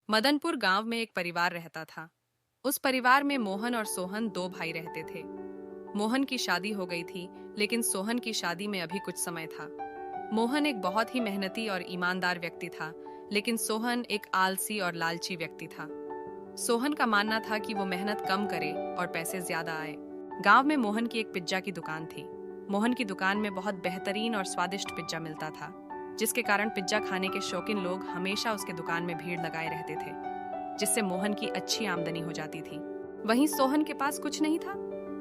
मदनपुर गांव में एक परिवार रहता था। उस परिवार में मोहन और सोहन दो भाई रहते थे। मोहन की शादी हो गई थी, लेकिन सोहन की शादी में अभी कुछ समय था। मोहन एक बहुत ही मेहनती और ईमानदार व्यक्ति था, लेकिन सोहन एक आलसी और लालची व्यक्ति था। सोहन का मानना था कि वो मेहनत कम करे और पैसे ज्यादा आए। गांव में मोहन की एक पिज्जा की दुकान थी। मोहन की दुकान में बहुत बेहतरीन और स्वादिष्ट पिज्जा मिलता था, जिसके कारण पिज्जा खाने के शौकीन लोग हमेशा उसके दुकान में भीड़ लगाए रहते थे, जिससे मोहन की अच्छी आमदनी हो जाती थी। वहीं सोहन के पास कुछ नहीं था।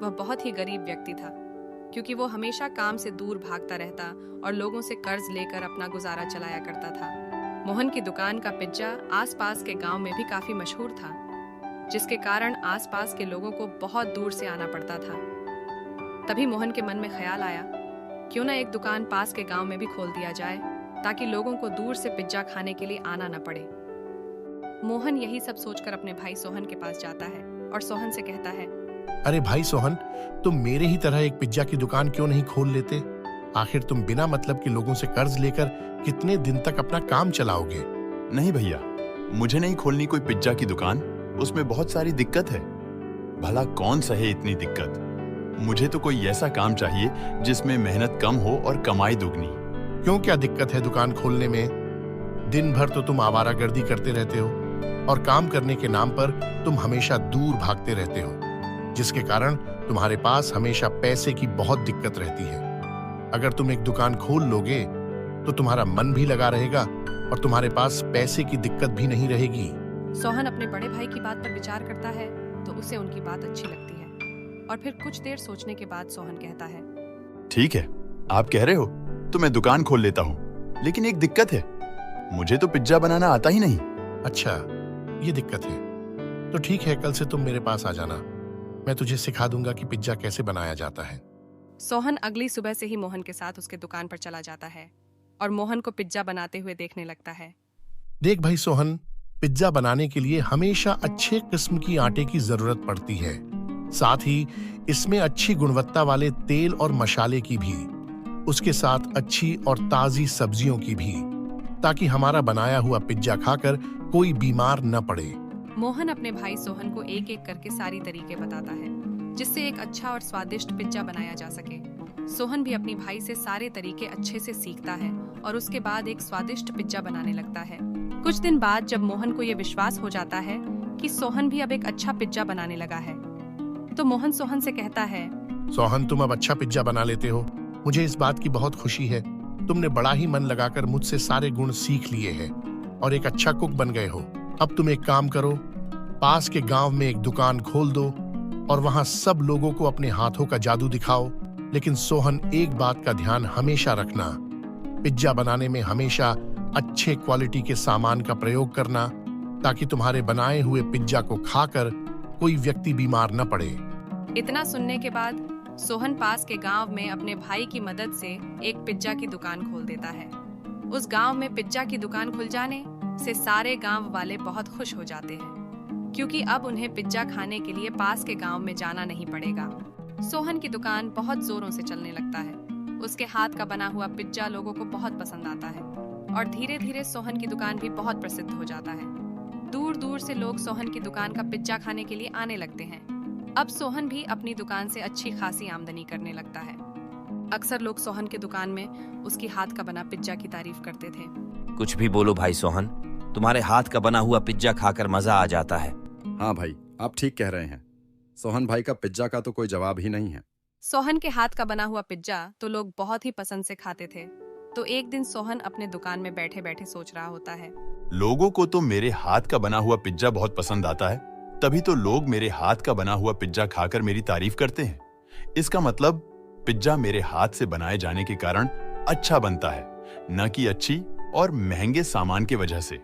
वह बहुत ही गरीब व्यक्ति था, क्योंकि वो हमेशा काम से दूर भागता रहता और लोगों से कर्ज लेकर अपना गुजारा चलाया करता था। मोहन की दुकान का पिज्जा आसपास के गांव में भी काफी मशहूर था, जिसके कारण आसपास के लोगों को बहुत दूर से आना पड़ता था। तभी मोहन के मन में ख्याल आया, क्यों ना एक दुकान पास के गांव में भी खोल दिया जाए, ताकि लोगों को दूर से पिज्जा खाने के लिए आना न पड़े। मोहन यही सब सोचकर अपने भाई सोहन के पास जाता है और सोहन से कहता है, अरे भाई सोहन, तुम मेरे ही तरह एक पिज्जा की दुकान क्यों नहीं खोल लेते? आखिर तुम बिना मतलब के लोगों से कर्ज लेकर कितने दिन तक अपना काम चलाओगे? नहीं भैया, मुझे नहीं खोलनी कोई पिज्जा की दुकान। उसमें बहुत सारी दिक्कत है। भला कौन सहे इतनी दिक्कत? मुझे तो कोई ऐसा काम चाहिए जिसमें मेहनत कम हो और कमाई दुगनी। क्यों, क्या दिक्कत है दुकान खोलने में? दिन भर तो तुम आवारागर्दी करते रहते हो और काम करने के नाम पर तुम हमेशा दूर भागते रहते हो, जिसके कारण तुम्हारे पास हमेशा पैसे की बहुत दिक्कत रहती है। अगर तुम एक दुकान खोल लोगे तो तुम्हारा मन भी लगा रहेगा और तुम्हारे पास पैसे की दिक्कत भी नहीं रहेगी। सोहन अपने बड़े भाई की बात पर विचार करता है तो उसे उनकी बात अच्छी लगती है, और फिर कुछ देर सोचने के बाद सोहन कहता है, ठीक है, आप कह रहे हो तो मैं दुकान खोल लेता हूँ, लेकिन एक दिक्कत है, मुझे तो पिज्जा बनाना आता ही नहीं। अच्छा, ये दिक्कत है तो ठीक है, कल से तुम मेरे पास आ जाना। मैं तुझे सिखा दूंगा कि पिज्जा कैसे बनाया जाता है। सोहन अगली सुबह से ही मोहन के साथ उसके दुकान पर चला जाता है और मोहन को पिज्जा बनाते हुए देखने लगता है। देख भाई सोहन, पिज्जा बनाने के लिए हमेशा अच्छे किस्म की आटे की जरूरत पड़ती है, साथ ही इसमें अच्छी गुणवत्ता वाले तेल और मसाले की भी, उसके साथ अच्छी और ताजी सब्जियों की भी, ताकि हमारा बनाया हुआ पिज्जा खाकर कोई बीमार न पड़े। मोहन अपने भाई सोहन को एक एक करके सारी तरीके बताता है, जिससे एक अच्छा और स्वादिष्ट पिज्जा बनाया जा सके। सोहन भी अपनी भाई से सारे तरीके अच्छे से सीखता है और उसके बाद एक स्वादिष्ट पिज्जा बनाने लगता है। कुछ दिन बाद जब मोहन को यह विश्वास हो जाता है कि सोहन भी अब एक अच्छा पिज्जा बनाने लगा है, तो मोहन सोहन से कहता है, सोहन, तुम अब अच्छा पिज्जा बना लेते हो। मुझे इस बात की बहुत खुशी है। तुमने बड़ा ही मन लगाकर मुझसे सारे गुण सीख लिए हैं और एक अच्छा कुक बन गए हो। अब तुम एक काम करो, पास के गांव में एक दुकान खोल दो और वहां सब लोगों को अपने हाथों का जादू दिखाओ। लेकिन सोहन, एक बात का ध्यान हमेशा रखना, पिज्जा बनाने में हमेशा अच्छे क्वालिटी के सामान का प्रयोग करना, ताकि तुम्हारे बनाए हुए पिज्जा को खाकर कोई व्यक्ति बीमार न पड़े। इतना सुनने के बाद सोहन पास के गांव में अपने भाई की मदद से एक पिज्जा की दुकान खोल देता है। उस गांव में पिज्जा की दुकान खुल जाने से सारे गांव वाले बहुत खुश हो जाते हैं, क्योंकि अब उन्हें पिज्जा खाने के लिए पास के गांव में जाना नहीं पड़ेगा। सोहन की दुकान बहुत जोरों से चलने लगता है। उसके हाथ का बना हुआ पिज्जा लोगों को बहुत पसंद आता है और धीरे धीरे सोहन की दुकान भी बहुत प्रसिद्ध हो जाता है। दूर दूर से लोग सोहन की दुकान का पिज्जा खाने के लिए आने लगते हैं। अब सोहन भी अपनी दुकान से अच्छी खासी आमदनी करने लगता है। अक्सर लोग सोहन के दुकान में उसकी हाथ का बना पिज्जा की तारीफ करते थे। कुछ भी बोलो भाई सोहन, तुम्हारे हाथ का बना हुआ पिज्जा खाकर मजा आ जाता है। हाँ भाई, आप ठीक कह रहे हैं। सोहन भाई का पिज्जा का तो कोई जवाब ही नहीं है। सोहन के हाथ का बना हुआ पिज्जा तो लोग बहुत ही पसंद से खाते थे। तो एक दिन सोहन अपने दुकान में बैठे बैठे सोच रहा होता है, लोगों को तो मेरे हाथ का बना हुआ पिज्जा बहुत पसंद आता है, तभी तो लोग मेरे हाथ का बना हुआ पिज्जा खाकर मेरी तारीफ करते हैं। इसका मतलब पिज्जा मेरे हाथ से बनाए जाने के कारण अच्छा बनता है, न कि अच्छी और महंगे सामान की वजह से।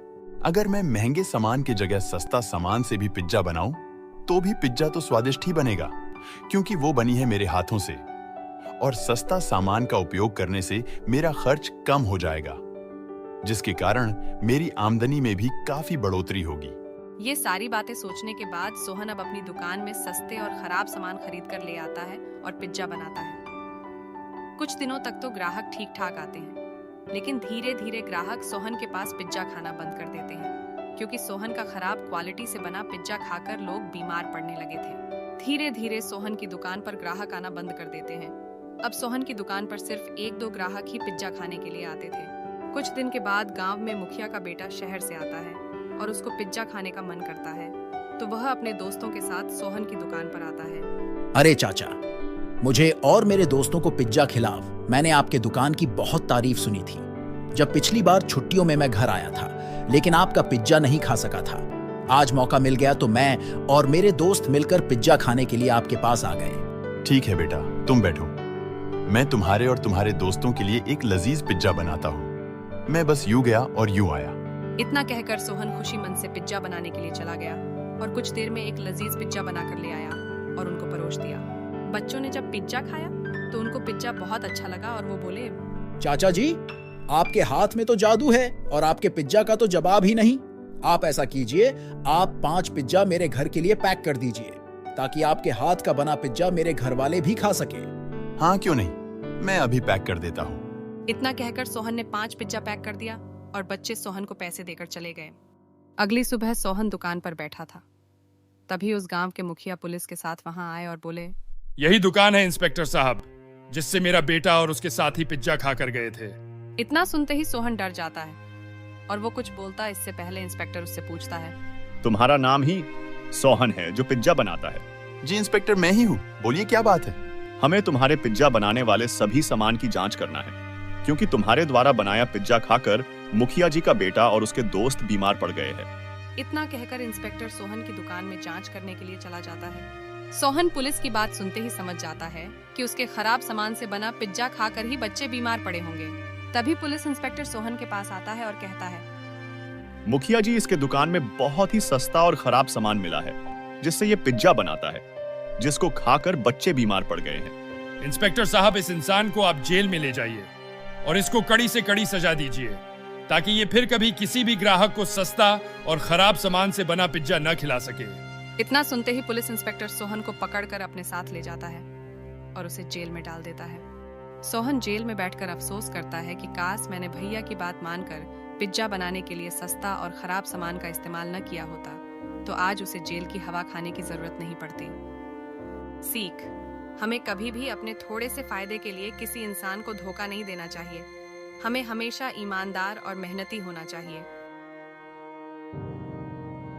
अगर मैं महंगे सामान की जगह सस्ता सामान से भी पिज्जा बनाऊं, तो भी पिज्जा तो स्वादिष्ट ही बनेगा, क्योंकि वो बनी है मेरे हाथों से। और सस्ता सामान का उपयोग करने से मेरा खर्च कम हो जाएगा, जिसके कारण मेरी आमदनी में भी काफी बढ़ोतरी होगी। ये सारी बातें सोचने के बाद सोहन अब अपनी दुकान में सस्ते और खराब सामान खरीद कर ले आता है और पिज्जा बनाता है। कुछ दिनों तक तो ग्राहक ठीक ठाक आते हैं, लेकिन धीरे धीरे ग्राहक सोहन के पास पिज्जा खाना बंद कर देते हैं, क्योंकि सोहन का खराब क्वालिटी से बना पिज्जा खाकर लोग बीमार पड़ने लगे थे। धीरे धीरे सोहन की दुकान पर ग्राहक आना बंद कर देते हैं। अब सोहन की दुकान पर सिर्फ 1-2 ग्राहक ही पिज्जा खाने के लिए आते थे। कुछ दिन के बाद गांव में मुखिया का बेटा शहर से आता है और उसको पिज्जा खाने का मन करता है, तो वह अपने दोस्तों के साथ सोहन की दुकान पर आता है। अरे चाचा, मुझे और मेरे दोस्तों को पिज्जा खिलाओ। मैंने आपके दुकान की बहुत तारीफ सुनी थी जब पिछली बार छुट्टियों में मैं घर आया था, लेकिन आपका पिज्जा नहीं खा सका था। आज मौका मिल गया तो मैं और मेरे दोस्त मिलकर पिज्जा खाने के लिए आपके पास आ गए। ठीक है बेटा, तुम बैठो। मैं तुम्हारे और तुम्हारे दोस्तों के लिए एक लजीज पिज्जा बनाता हूँ। मैं बस यूं गया और यूं आया। इतना कहकर सोहन खुशी मन से पिज्जा बनाने के लिए चला गया और कुछ देर में एक लजीज पिज्जा बनाकर ले आया और उनको परोस दिया। बच्चों ने जब पिज्जा खाया तो उनको पिज्जा बहुत अच्छा लगा और वो बोले, चाचा जी, आपके हाथ में तो जादू है और आपके पिज्जा का तो जवाब ही नहीं। आप ऐसा कीजिए, आप 5 पिज्जा मेरे घर के लिए पैक कर दीजिए ताकि आपके हाथ का बना पिज्जा मेरे घर वाले भी खा सके। हाँ क्यों नहीं, मैं अभी पैक कर देता हूँ। इतना कहकर सोहन ने 5 पिज्जा पैक कर दिया और बच्चे सोहन को पैसे देकर चले गए। अगली सुबह सोहन दुकान पर बैठा था। तभी उस गांव के मुखिया पुलिस के साथ वहां आए और बोले, यही दुकान है इंस्पेक्टर साहब, जिससे मेरा बेटा और उसके साथी पिज्जा खाकर गए थे। इतना सुनते ही सोहन डर जाता है और वो कुछ बोलता इससे पहले इंस्पेक्टर उससे पूछता है, तुम्हारा नाम ही सोहन है जो पिज्जा बनाता है? जी इंस्पेक्टर, मैं ही हूँ, बोलिए क्या बात है। हमें तुम्हारे पिज्जा बनाने वाले सभी सामान की जांच करना है, क्योंकि तुम्हारे द्वारा बनाया पिज्जा खाकर मुखिया जी का बेटा और उसके दोस्त बीमार पड़ गए हैं। इतना कहकर इंस्पेक्टर सोहन की दुकान में जांच करने के लिए चला जाता है। सोहन पुलिस की बात सुनते ही समझ जाता है कि उसके खराब सामान से बना पिज्जा खाकर ही बच्चे बीमार पड़े होंगे। तभी पुलिस इंस्पेक्टर सोहन के पास आता है और कहता है, मुखिया जी, इसके दुकान में बहुत ही सस्ता और खराब सामान मिला है जिससे ये पिज्जा बनाता है, जिसको खाकर बच्चे बीमार पड़ गए हैं। इंस्पेक्टर साहब, इस इंसान को आप जेल में ले जाइए और इसको कड़ी से कड़ी सजा दीजिए ताकि ये फिर कभी किसी भी ग्राहक को सस्ता और खराब सामान से बना पिज्जा न खिला सके। इतना सुनते ही पुलिस इंस्पेक्टर सोहन को पकड़कर अपने साथ ले जाता है और उसे जेल में डाल देता है। सोहन जेल में बैठकर अफसोस करता है कि काश मैंने भैया की बात मानकर पिज्जा बनाने के लिए सस्ता और खराब सामान का इस्तेमाल न किया होता तो आज उसे जेल की हवा खाने की जरूरत नहीं पड़ती। सीख, हमें कभी भी अपने थोड़े से फायदे के लिए किसी इंसान को धोखा नहीं देना चाहिए। हमें हमेशा ईमानदार और मेहनती होना चाहिए।